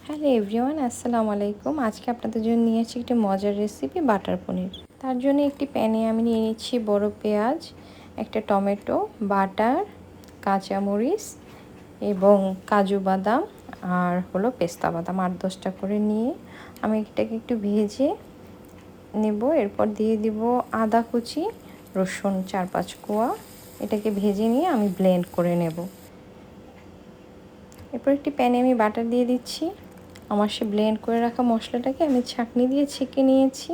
Hello everyone, আসসালামু আলাইকুম। আজকে আপনাদের জন্য নিয়ে এসেছি একটি মজার রেসিপি, বাটার পনির। তার জন্য একটি প্যানে আমি নিয়ে নিচ্ছি বড় পেঁয়াজ, একটা টমেটো, বাটার, কাঁচামরিচ এবং কাজু বাদাম আর হলো পেস্তা বাদাম 8-10টা করে নিয়ে আমি এটাকে একটু ভেজে নেব। এরপর দিয়ে দিব আদা কুচি, রসুন 4-5 কোয়া। এটাকে ভেজে নিয়ে আমি ব্লেন্ড করে নেব। এরপর একটি প্যানে আমি বাটার দিয়ে দিচ্ছি। আমার সে ব্লেন্ড করে রাখা মশলাটাকে আমি ছাঁকনি দিয়ে ছেঁকে নিয়েছি।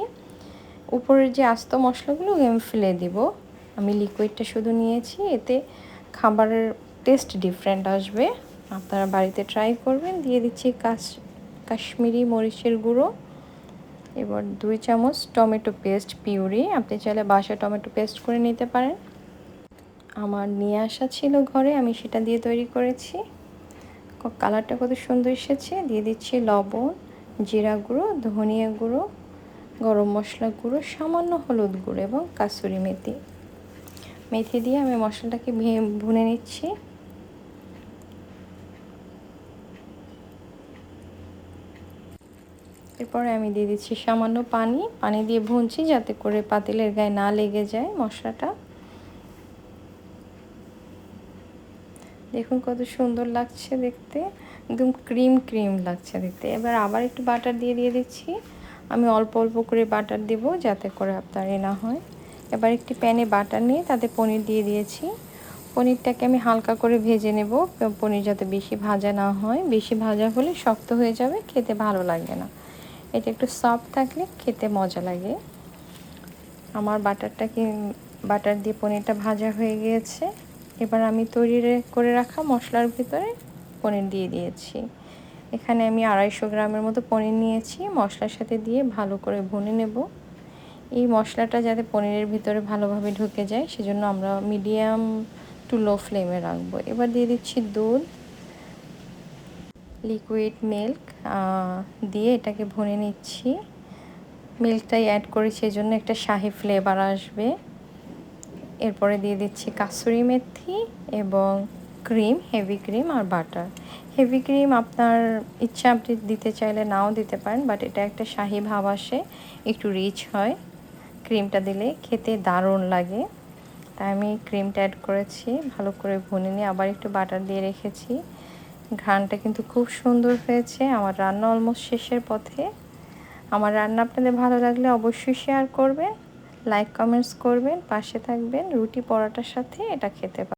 উপরের যে আস্ত মশলাগুলো আমি ফেলে দিব। আমি লিকুইডটা শুধু নিয়েছি, এতে খাবারের টেস্ট ডিফারেন্ট আসবে। আপনারা বাড়িতে ট্রাই করবেন। দিয়ে দিচ্ছি কাশ্মীরি মরিচের গুঁড়ো। এবার 2 চামচ টমেটো পেস্ট পিউরি। আপনি চাইলে বাসায় টমেটো পেস্ট করে নিতে পারেন। আমার নিয়ে আসা ছিল ঘরে, আমি সেটা দিয়ে তৈরি করেছি। কালারটা কত সুন্দর এসেছে। দিয়ে দিচ্ছি লবণ, জিরা গুঁড়ো, ধনিয়া গুঁড়ো, গরম মশলা গুঁড়ো, সামান্য হলুদ গুঁড়ো এবং কাসুরি মেথি দিয়ে আমি মশলাটাকে ভুনে নিচ্ছি। এরপরে আমি দিয়ে দিচ্ছি সামান্য পানি দিয়ে ভুনছি যাতে করে পাতিলের গায়ে না লেগে যায় মশলাটা। দেখুন কত সুন্দর লাগছে দেখতে, একদম ক্রিম লাগছে দেখতে। এবার আবার একটু বাটার দিয়ে দিচ্ছি। আমি অল্প অল্প করে বাটার দেব যাতে করে আপনার না হয়। এবার একটি প্যানে বাটার নিয়ে তাতে পনির দিয়ে দিয়েছি। পনিরটাকে আমি হালকা করে ভেজে নেব। পনির যাতে বেশি ভাজা না হয়, বেশি ভাজা হলে শক্ত হয়ে যাবে, খেতে ভালো লাগবে না। এটা একটু সফট থাকলে খেতে মজা লাগে। আমার বাটার দিয়ে পনিরটা ভাজা হয়ে গিয়েছে। এবার আমি তৈরি করে রাখা মশলার ভিতরে পনির দিয়ে দিয়েছি। এখানে আমি 250 গ্রামের মতো পনির নিয়েছি। মশলার সাথে দিয়ে ভালো করে ভুনে নেব। এই মশলাটা যাতে পনিরের ভিতরে ভালোভাবে ঢুকে যায় সেজন্য আমরা মিডিয়াম টু লো ফ্লেমে রাখবো। এবার দিয়ে দিচ্ছি দুধ, লিকুইড মিল্ক দিয়ে এটাকে ভুনে নিচ্ছি। মিল্কটাই অ্যাড করেছি, এজন্য একটা শাহি ফ্লেভার আসবে। এরপরে দিয়ে দিচ্ছি কাসুরি মেথি এবং হেভি ক্রিম আর বাটার। হেভি ক্রিম আপনার ইচ্ছা, আপনি দিতে চাইলে নাও দিতে পারেন, বাট এটা একটা শাহি ভাব আসে, একটু রিচ হয়। ক্রিমটা দিলে খেতে দারুণ লাগে, তাই আমি ক্রিমটা অ্যাড করেছি। ভালো করে ভুনে নিয়ে আবার একটু বাটার দিয়ে রেখেছি। ঘ্রাণটা কিন্তু খুব সুন্দর হয়েছে। আমার রান্না অলমোস্ট শেষের পথে। আমার রান্না আপনাদের ভালো লাগলে অবশ্যই শেয়ার করবেন, লাইক কমেন্টস করবেন, পাশে থাকবেন। রুটি পরোটার সাথে এটা খেতে